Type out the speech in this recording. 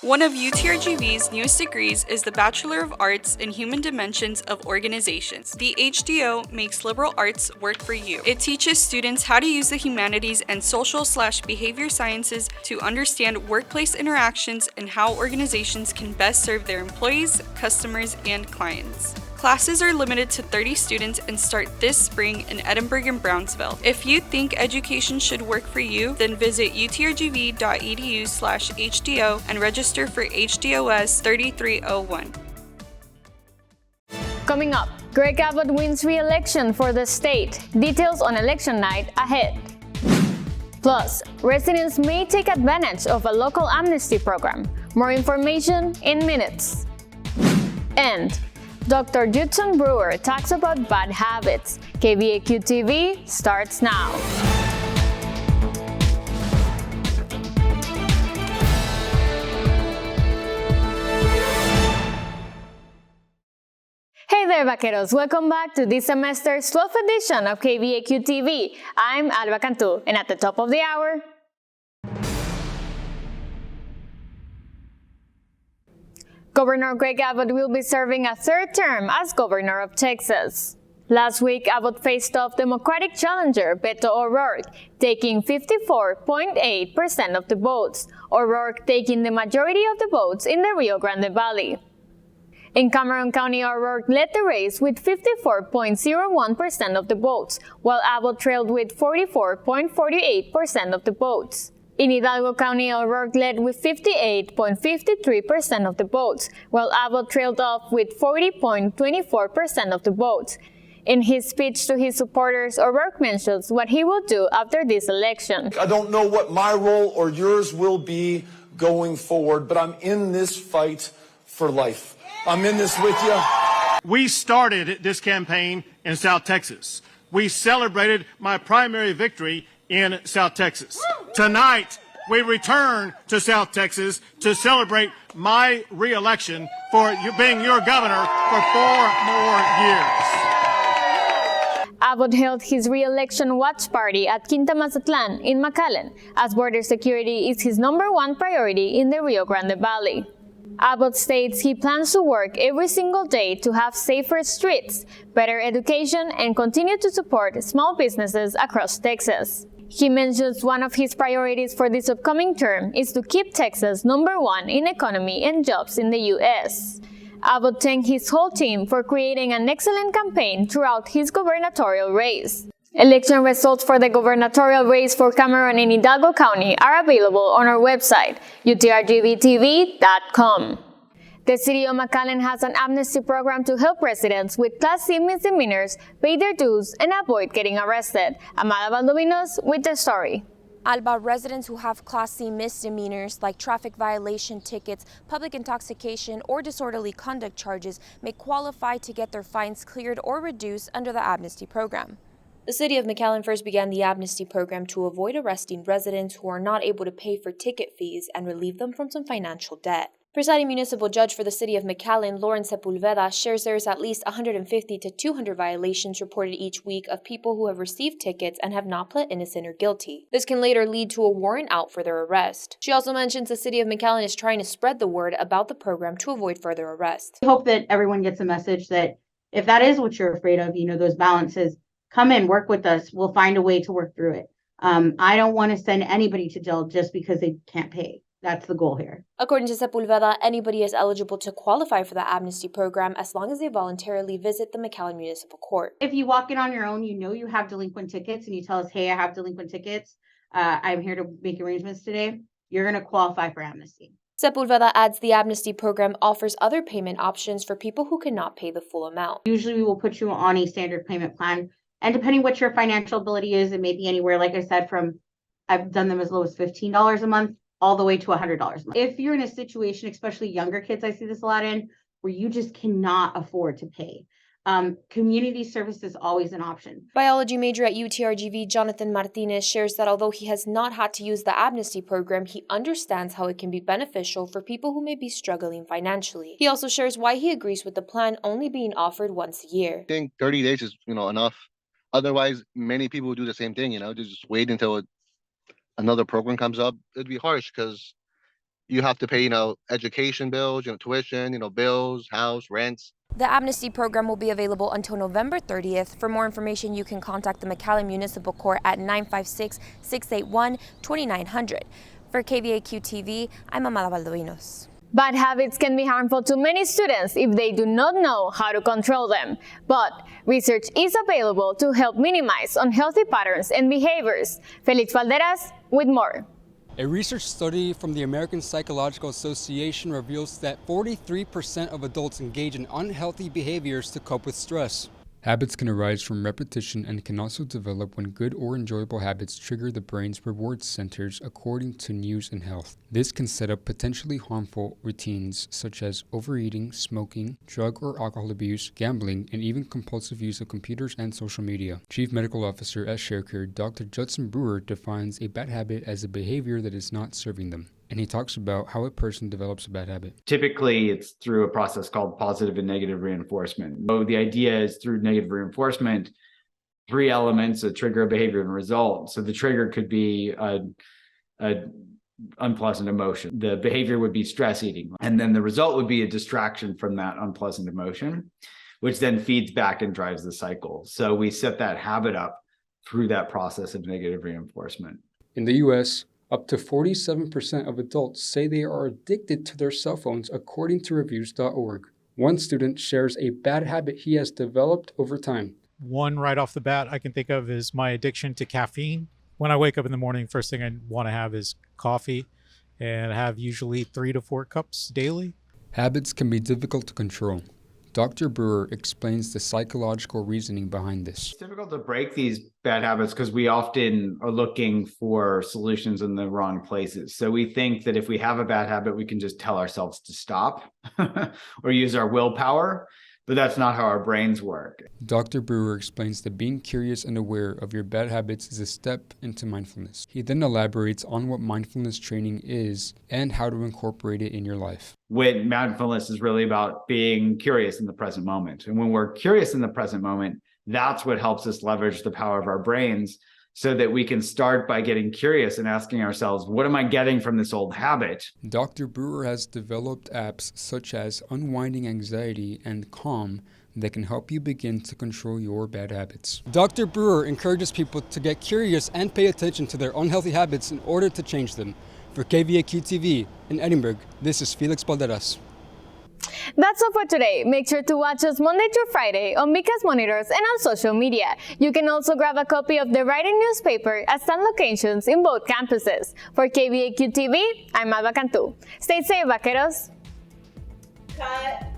One of UTRGV's newest degrees is the Bachelor of Arts in Human Dimensions of Organizations. The HDO makes liberal arts work for you. It teaches students how to use the humanities and social/behavior sciences to understand workplace interactions and how organizations can best serve their employees, customers, and clients. Classes are limited to 30 students and start this spring in Edinburgh and Brownsville. If you think education should work for you, then visit utrgv.edu/HDO and register for HDOS 3301. Coming up, Greg Abbott wins re-election for the state. Details on election night ahead. Plus, residents may take advantage of a local amnesty program. More information in minutes. And Dr. Judson Brewer talks about bad habits. KVAQ-TV starts now. Hey there, vaqueros! Welcome back to this semester's 12th edition of KVAQ-TV. I'm Alba Cantu, and at the top of the hour, Governor Greg Abbott will be serving a third term as governor of Texas. Last week, Abbott faced off Democratic challenger Beto O'Rourke, taking 54.8% of the votes, O'Rourke taking the majority of the votes in the Rio Grande Valley. In Cameron County, O'Rourke led the race with 54.01% of the votes, while Abbott trailed with 44.48% of the votes. In Hidalgo County, O'Rourke led with 58.53% of the votes, while Abbott trailed off with 40.24% of the votes. In his speech to his supporters, O'Rourke mentions what he will do after this election. I don't know what my role or yours will be going forward, but I'm in this fight for life. I'm in this with you. We started this campaign in South Texas. We celebrated my primary victory in South Texas. Tonight, we return to South Texas to celebrate my re-election for being your governor for 4 more years. Abbott held his re-election watch party at Quinta Mazatlan in McAllen, as border security is his #1 priority in the Rio Grande Valley. Abbott states he plans to work every single day to have safer streets, better education, and continue to support small businesses across Texas. He mentions one of his priorities for this upcoming term is to keep Texas #1 in economy and jobs in the U.S. Abbott thanked his whole team for creating an excellent campaign throughout his gubernatorial race. Election results for the gubernatorial race for Cameron and Hidalgo County are available on our website, utrgvtv.com. The city of McAllen has an amnesty program to help residents with Class C misdemeanors pay their dues and avoid getting arrested. Amada Valdovinos with the story. Alba, residents who have Class C misdemeanors like traffic violation tickets, public intoxication, or disorderly conduct charges may qualify to get their fines cleared or reduced under the amnesty program. The city of McAllen first began the amnesty program to avoid arresting residents who are not able to pay for ticket fees and relieve them from some financial debt. Presiding municipal judge for the city of McAllen, Lauren Sepulveda, shares there is at least 150 to 200 violations reported each week of people who have received tickets and have not pled innocent or guilty. This can later lead to a warrant out for their arrest. She also mentions the city of McAllen is trying to spread the word about the program to avoid further arrest. I hope that everyone gets a message that if that is what you're afraid of, those balances, come in, work with us. We'll find a way to work through it. I don't want to send anybody to jail just because they can't pay. That's the goal here. According to Sepulveda, anybody is eligible to qualify for the amnesty program as long as they voluntarily visit the McAllen Municipal Court. If you walk in on your own, you have delinquent tickets, and you tell us, hey, I have delinquent tickets, I'm here to make arrangements today, you're going to qualify for amnesty. Sepulveda adds the amnesty program offers other payment options for people who cannot pay the full amount. Usually we will put you on a standard payment plan, and depending what your financial ability is, it may be anywhere, like I said, I've done them as low as $15 a month, all the way to $100 a month. If you're in a situation, especially younger kids, I see this a lot in, where you just cannot afford to pay. Community service is always an option. Biology major at UTRGV, Jonathan Martinez, shares that although he has not had to use the amnesty program, he understands how it can be beneficial for people who may be struggling financially. He also shares why he agrees with the plan only being offered once a year. I think 30 days is, enough. Otherwise, many people would do the same thing, they just wait until another program comes up. It'd be harsh because you have to pay, education bills, tuition, bills, house, rents. The amnesty program will be available until November 30th. For more information, you can contact the McAllen Municipal Court at 956-681-2900. For KVAQ-TV, I'm Amada Baldovinos. Bad habits can be harmful to many students if they do not know how to control them. But research is available to help minimize unhealthy patterns and behaviors. Felix Valderas with more. A research study from the American Psychological Association reveals that 43% of adults engage in unhealthy behaviors to cope with stress. Habits can arise from repetition and can also develop when good or enjoyable habits trigger the brain's reward centers, according to News and Health. This can set up potentially harmful routines such as overeating, smoking, drug or alcohol abuse, gambling, and even compulsive use of computers and social media. Chief Medical Officer at ShareCare, Dr. Judson Brewer, defines a bad habit as a behavior that is not serving them. And he talks about how a person develops a bad habit. Typically, it's through a process called positive and negative reinforcement. So the idea is through negative reinforcement, 3 elements: a trigger, a behavior, and a result. So the trigger could be a unpleasant emotion. The behavior would be stress eating. And then the result would be a distraction from that unpleasant emotion, which then feeds back and drives the cycle. So we set that habit up through that process of negative reinforcement. In the U.S., up to 47% of adults say they are addicted to their cell phones, according to reviews.org. One student shares a bad habit he has developed over time. One right off the bat I can think of is my addiction to caffeine. When I wake up in the morning, first thing I want to have is coffee, and I have usually 3 to 4 cups daily. Habits can be difficult to control. Dr. Brewer explains the psychological reasoning behind this. It's difficult to break these bad habits because we often are looking for solutions in the wrong places. So we think that if we have a bad habit, we can just tell ourselves to stop or use our willpower. But that's not how our brains work. Dr. Brewer explains that being curious and aware of your bad habits is a step into mindfulness. He then elaborates on what mindfulness training is and how to incorporate it in your life. When mindfulness is really about being curious in the present moment. And when we're curious in the present moment, that's what helps us leverage the power of our brains so that we can start by getting curious and asking ourselves, what am I getting from this old habit? Dr. Brewer has developed apps such as Unwinding Anxiety and Calm that can help you begin to control your bad habits. Dr. Brewer encourages people to get curious and pay attention to their unhealthy habits in order to change them. For KVAQ-TV in Edinburgh, this is Felix Balderas. That's all for today. Make sure to watch us Monday through Friday on Micas Monitors and on social media. You can also grab a copy of the writing newspaper at stand locations in both campuses. For KVAQ-TV, I'm Alba Cantu. Stay safe, vaqueros. Cut.